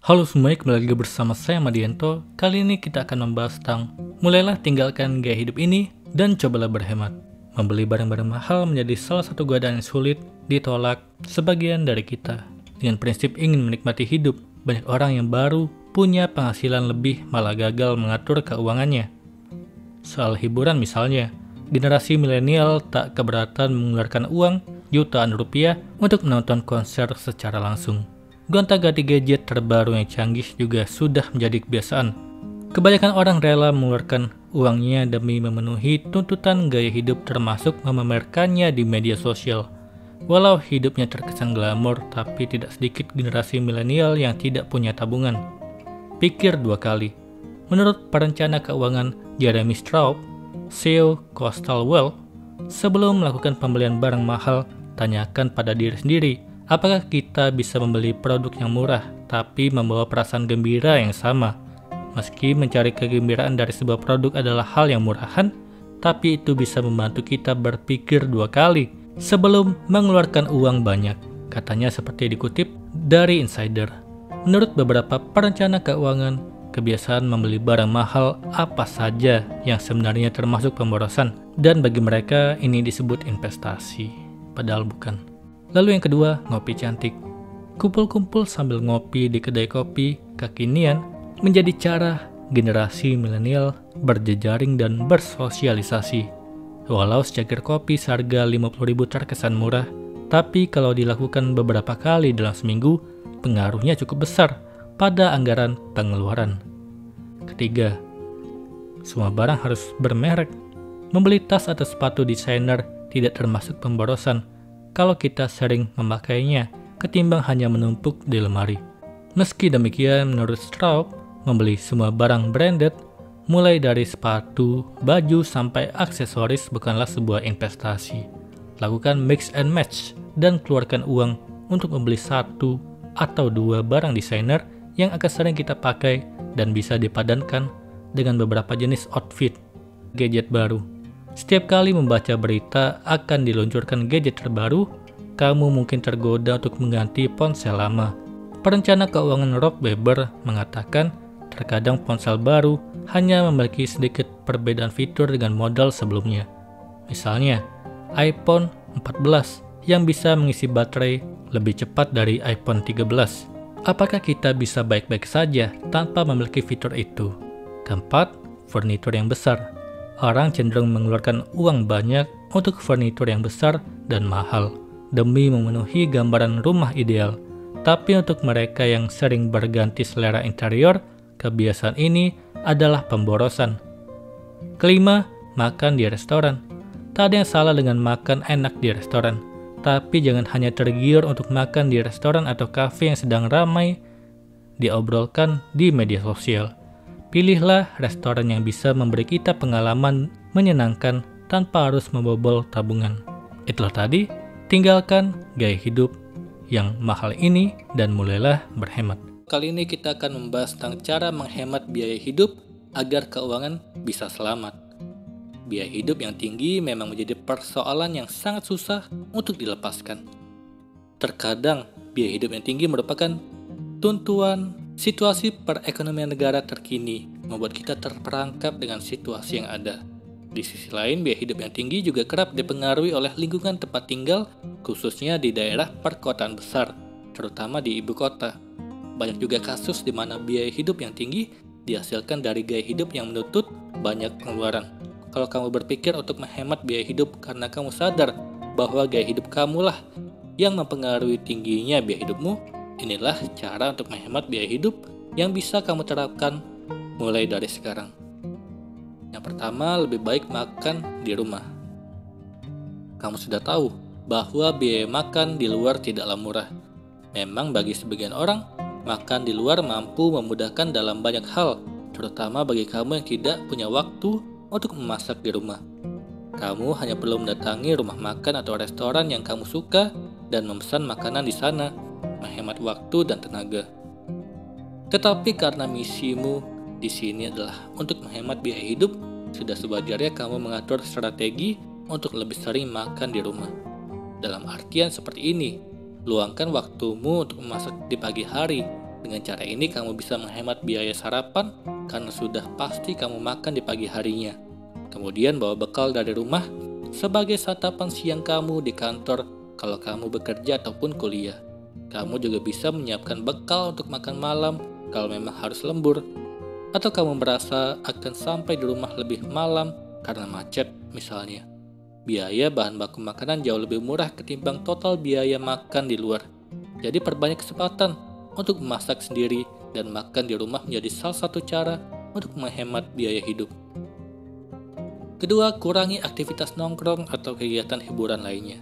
Halo semuanya, kembali lagi bersama saya Madianto. Kali ini kita akan membahas tentang mulailah tinggalkan gaya hidup ini dan cobalah berhemat. Membeli barang-barang mahal menjadi salah satu godaan yang sulit ditolak sebagian dari kita. Dengan prinsip ingin menikmati hidup, banyak orang yang baru punya penghasilan lebih malah gagal mengatur keuangannya. Soal hiburan misalnya, generasi milenial tak keberatan mengeluarkan uang jutaan rupiah untuk menonton konser secara langsung. Gonta-ganti gadget terbaru yang canggih juga sudah menjadi kebiasaan. Kebanyakan orang rela mengeluarkan uangnya demi memenuhi tuntutan gaya hidup, termasuk memamerkannya di media sosial. Walau hidupnya terkesan glamor, tapi tidak sedikit generasi milenial yang tidak punya tabungan. Pikir dua kali. Menurut perencana keuangan Jeremy Straub, CEO Coastal Wealth, sebelum melakukan pembelian barang mahal, tanyakan pada diri sendiri, apakah kita bisa membeli produk yang murah tapi membawa perasaan gembira yang sama? Meski mencari kegembiraan dari sebuah produk adalah hal yang murahan, tapi itu bisa membantu kita berpikir dua kali sebelum mengeluarkan uang banyak. Katanya seperti dikutip dari Insider. Menurut beberapa perencana keuangan, kebiasaan membeli barang mahal apa saja yang sebenarnya termasuk pemborosan, dan bagi mereka ini disebut investasi, padahal bukan. Lalu yang kedua, ngopi cantik. Kumpul-kumpul sambil ngopi di kedai kopi kekinian menjadi cara generasi milenial berjejaring dan bersosialisasi. Walau secangkir kopi seharga 50.000 terkesan murah, tapi kalau dilakukan beberapa kali dalam seminggu, pengaruhnya cukup besar pada anggaran pengeluaran. Ketiga, semua barang harus bermerek. Membeli tas atau sepatu desainer tidak termasuk pemborosan kalau kita sering memakainya ketimbang hanya menumpuk di lemari. Meski demikian, menurut Straub, membeli semua barang branded, mulai dari sepatu, baju, sampai aksesoris bukanlah sebuah investasi. Lakukan mix and match dan keluarkan uang untuk membeli satu atau dua barang desainer yang akan sering kita pakai dan bisa dipadankan dengan beberapa jenis outfit. Gadget baru. Setiap kali membaca berita akan diluncurkan gadget terbaru, kamu mungkin tergoda untuk mengganti ponsel lama. Perencana keuangan Rob Weber mengatakan, terkadang ponsel baru hanya memiliki sedikit perbedaan fitur dengan model sebelumnya. Misalnya, iPhone 14 yang bisa mengisi baterai lebih cepat dari iPhone 13. Apakah kita bisa baik-baik saja tanpa memiliki fitur itu? Keempat, furnitur yang besar. Orang cenderung mengeluarkan uang banyak untuk furnitur yang besar dan mahal demi memenuhi gambaran rumah ideal. Tapi untuk mereka yang sering berganti selera interior, kebiasaan ini adalah pemborosan. Kelima, makan di restoran. Tak ada yang salah dengan makan enak di restoran, tapi jangan hanya tergiur untuk makan di restoran atau kafe yang sedang ramai diobrolkan di media sosial. Pilihlah restoran yang bisa memberi kita pengalaman menyenangkan tanpa harus membobol tabungan. Itulah tadi, tinggalkan gaya hidup yang mahal ini dan mulailah berhemat. Kali ini kita akan membahas tentang cara menghemat biaya hidup agar keuangan bisa selamat. Biaya hidup yang tinggi memang menjadi persoalan yang sangat susah untuk dilepaskan. Terkadang biaya hidup yang tinggi merupakan tuntutan situasi perekonomian negara terkini, membuat kita terperangkap dengan situasi yang ada. Di sisi lain, biaya hidup yang tinggi juga kerap dipengaruhi oleh lingkungan tempat tinggal, khususnya di daerah perkotaan besar, terutama di ibu kota. Banyak juga kasus di mana biaya hidup yang tinggi dihasilkan dari gaya hidup yang menuntut banyak pengeluaran. Kalau kamu berpikir untuk menghemat biaya hidup karena kamu sadar bahwa gaya hidup kamulah yang mempengaruhi tingginya biaya hidupmu, inilah cara untuk menghemat biaya hidup yang bisa kamu terapkan mulai dari sekarang. Yang pertama, lebih baik makan di rumah. Kamu sudah tahu bahwa biaya makan di luar tidaklah murah. Memang bagi sebagian orang, makan di luar mampu memudahkan dalam banyak hal, terutama bagi kamu yang tidak punya waktu untuk memasak di rumah. Kamu hanya perlu mendatangi rumah makan atau restoran yang kamu suka dan memesan makanan di sana, menghemat waktu dan tenaga. Tetapi karena misimu di sini adalah untuk menghemat biaya hidup, sudah sewajarnya kamu mengatur strategi untuk lebih sering makan di rumah. Dalam artian seperti ini, luangkan waktumu untuk memasak di pagi hari Dengan cara ini kamu bisa menghemat biaya sarapan karena sudah pasti kamu makan di pagi harinya. Kemudian bawa bekal dari rumah sebagai santapan siang kamu di kantor kalau kamu bekerja ataupun kuliah. Kamu juga bisa menyiapkan bekal untuk makan malam kalau memang harus lembur, atau kamu merasa akan sampai di rumah lebih malam karena macet misalnya. Biaya bahan baku makanan jauh lebih murah ketimbang total biaya makan di luar. Jadi perbanyak kesempatan untuk memasak sendiri dan makan di rumah menjadi salah satu cara untuk menghemat biaya hidup. Kedua, kurangi aktivitas nongkrong atau kegiatan hiburan lainnya.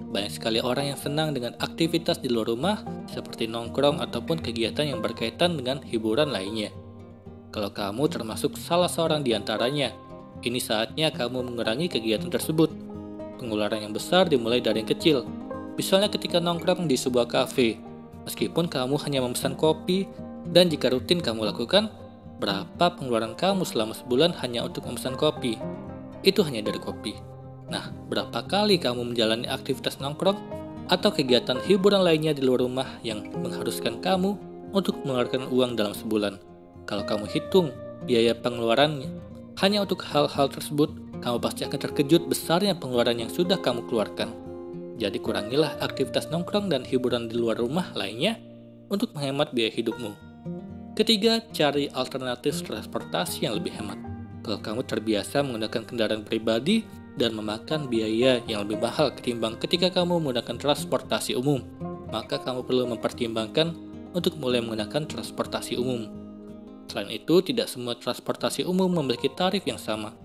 Banyak sekali orang yang senang dengan aktivitas di luar rumah seperti nongkrong ataupun kegiatan yang berkaitan dengan hiburan lainnya. Kalau kamu termasuk salah seorang di antaranya, ini saatnya kamu mengurangi kegiatan tersebut. Pengeluaran yang besar dimulai dari yang kecil. Misalnya ketika nongkrong di sebuah kafe, meskipun kamu hanya memesan kopi, dan jika rutin kamu lakukan, berapa pengeluaran kamu selama sebulan hanya untuk memesan kopi? Itu hanya dari kopi. Nah, berapa kali kamu menjalani aktivitas nongkrong atau kegiatan hiburan lainnya di luar rumah yang mengharuskan kamu untuk mengeluarkan uang dalam sebulan? Kalau kamu hitung biaya pengeluarannya hanya untuk hal-hal tersebut, kamu pasti akan terkejut besarnya pengeluaran yang sudah kamu keluarkan. Jadi kurangilah aktivitas nongkrong dan hiburan di luar rumah lainnya untuk menghemat biaya hidupmu. Ketiga, cari alternatif transportasi yang lebih hemat. Kalau kamu terbiasa menggunakan kendaraan pribadi dan memakan biaya yang lebih mahal ketimbang ketika kamu menggunakan transportasi umum, maka kamu perlu mempertimbangkan untuk mulai menggunakan transportasi umum. Selain itu, tidak semua transportasi umum memiliki tarif yang sama.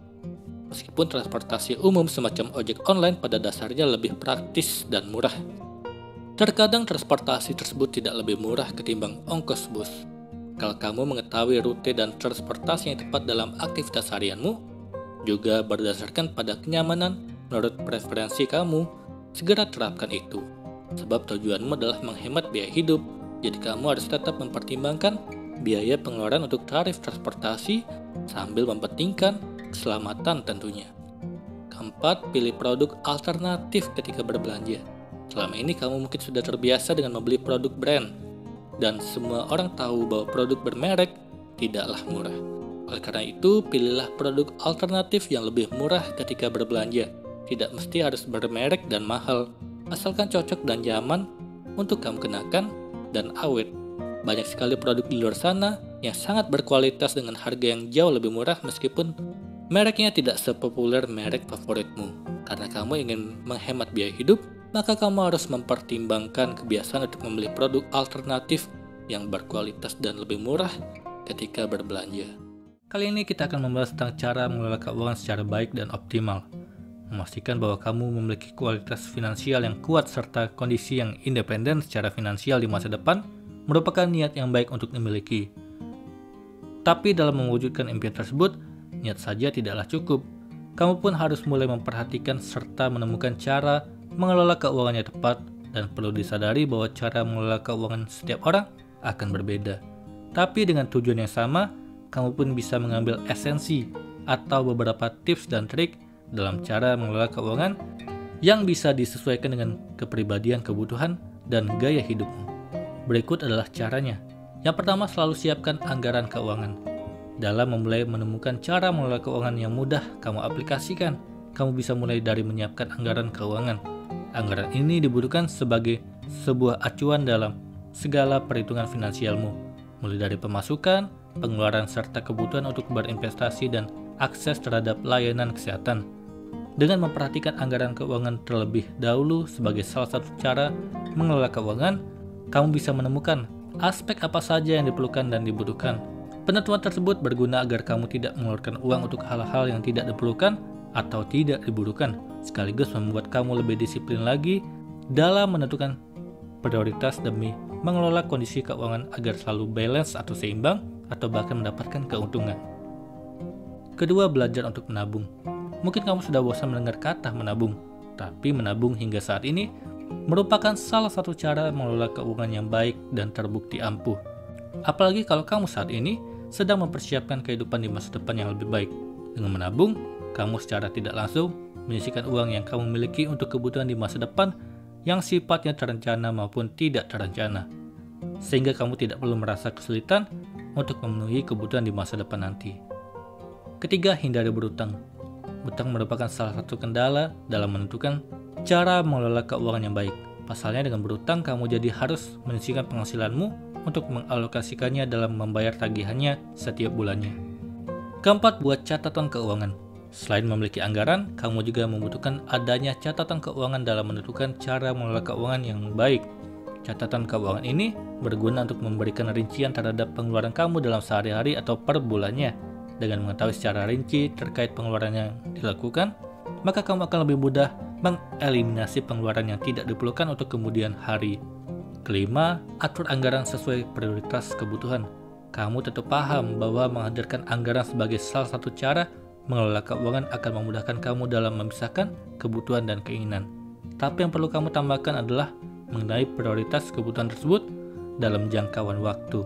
Meskipun transportasi umum semacam ojek online pada dasarnya lebih praktis dan murah. Terkadang transportasi tersebut tidak lebih murah ketimbang ongkos bus. Kalau kamu mengetahui rute dan transportasi yang tepat dalam aktivitas harianmu, juga berdasarkan pada kenyamanan menurut preferensi kamu, segera terapkan itu. Sebab tujuanmu adalah menghemat biaya hidup, jadi kamu harus tetap mempertimbangkan biaya pengeluaran untuk tarif transportasi sambil mempentingkan keselamatan tentunya. Keempat, pilih produk alternatif ketika berbelanja. Selama ini kamu mungkin sudah terbiasa dengan membeli produk brand, dan semua orang tahu bahwa produk bermerek tidaklah murah. Oleh karena itu, pilihlah produk alternatif yang lebih murah ketika berbelanja. Tidak mesti harus bermerek dan mahal, asalkan cocok dan nyaman untuk kamu kenakan dan awet. Banyak sekali produk di luar sana yang sangat berkualitas dengan harga yang jauh lebih murah meskipun mereknya tidak sepopuler merek favoritmu. Karena kamu ingin menghemat biaya hidup, maka kamu harus mempertimbangkan kebiasaan untuk membeli produk alternatif yang berkualitas dan lebih murah ketika berbelanja. Kali ini kita akan membahas tentang cara mengelola keuangan secara baik dan optimal. Memastikan bahwa kamu memiliki kualitas finansial yang kuat serta kondisi yang independen secara finansial di masa depan merupakan niat yang baik untuk dimiliki. Tapi dalam mewujudkan impian tersebut, niat saja tidaklah cukup. Kamu pun harus mulai memperhatikan serta menemukan cara mengelola keuangannya tepat, dan perlu disadari bahwa cara mengelola keuangan setiap orang akan berbeda. Tapi dengan tujuan yang sama, kamu pun bisa mengambil esensi atau beberapa tips dan trik dalam cara mengelola keuangan yang bisa disesuaikan dengan kepribadian, kebutuhan, dan gaya hidupmu. Berikut adalah caranya. Yang pertama, selalu siapkan anggaran keuangan. Dalam memulai menemukan cara mengelola keuangan yang mudah kamu aplikasikan, kamu bisa mulai dari menyiapkan anggaran keuangan. Anggaran ini dibutuhkan sebagai sebuah acuan dalam segala perhitungan finansialmu, mulai dari pemasukan, pengeluaran, serta kebutuhan untuk berinvestasi dan akses terhadap layanan kesehatan. Dengan memperhatikan anggaran keuangan terlebih dahulu sebagai salah satu cara mengelola keuangan, kamu bisa menemukan aspek apa saja yang diperlukan dan dibutuhkan. Penentuan tersebut berguna agar kamu tidak mengeluarkan uang untuk hal-hal yang tidak diperlukan atau tidak dibutuhkan, sekaligus membuat kamu lebih disiplin lagi dalam menentukan prioritas demi mengelola kondisi keuangan agar selalu balance atau seimbang atau bahkan mendapatkan keuntungan. Kedua, belajar untuk menabung. Mungkin kamu sudah bosan mendengar kata menabung, tapi menabung hingga saat ini merupakan salah satu cara mengelola keuangan yang baik dan terbukti ampuh. Apalagi kalau kamu saat ini sedang mempersiapkan kehidupan di masa depan yang lebih baik. Dengan menabung, kamu secara tidak langsung menyisihkan uang yang kamu miliki untuk kebutuhan di masa depan yang sifatnya terencana maupun tidak terencana. sehingga kamu tidak perlu merasa kesulitan untuk memenuhi kebutuhan di masa depan nanti. Ketiga, hindari berutang. Utang merupakan salah satu kendala dalam menentukan cara mengelola keuangan yang baik. Pasalnya dengan berutang, kamu jadi harus menyisihkan penghasilanmu untuk mengalokasikannya dalam membayar tagihannya setiap bulannya. Keempat, buat catatan keuangan. Selain memiliki anggaran, kamu juga membutuhkan adanya catatan keuangan dalam menentukan cara mengelola keuangan yang baik. Catatan keuangan ini berguna untuk memberikan rincian terhadap pengeluaran kamu dalam sehari-hari atau per bulannya. Dengan mengetahui secara rinci terkait pengeluaran yang dilakukan, maka kamu akan lebih mudah mengeliminasi pengeluaran yang tidak diperlukan untuk kemudian hari. Kelima, atur anggaran sesuai prioritas kebutuhan. Kamu tentu paham bahwa menghadirkan anggaran sebagai salah satu cara mengelola keuangan akan memudahkan kamu dalam memisahkan kebutuhan dan keinginan. Tapi yang perlu kamu tambahkan adalah mengenai prioritas kebutuhan tersebut dalam jangkauan waktu.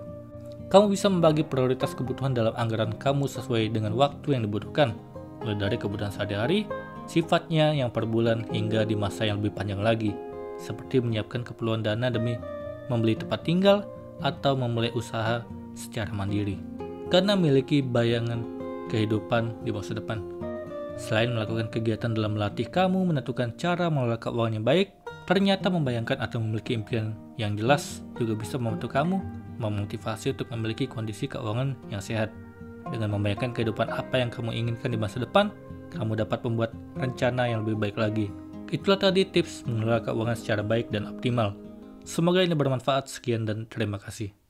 Kamu bisa membagi prioritas kebutuhan dalam anggaran kamu sesuai dengan waktu yang dibutuhkan, mulai dari kebutuhan sehari-hari, sifatnya yang per bulan, hingga di masa yang lebih panjang lagi, seperti menyiapkan keperluan dana demi membeli tempat tinggal atau memulai usaha secara mandiri, karena memiliki bayangan kehidupan di masa depan. Selain melakukan kegiatan dalam melatih kamu menentukan cara mengelola keuangan yang baik, ternyata membayangkan atau memiliki impian yang jelas juga bisa membantu kamu memotivasi untuk memiliki kondisi keuangan yang sehat. Dengan membayangkan kehidupan apa yang kamu inginkan di masa depan, kamu dapat membuat rencana yang lebih baik lagi. Itulah tadi tips mengelola keuangan secara baik dan optimal. Semoga ini bermanfaat. Sekian dan terima kasih.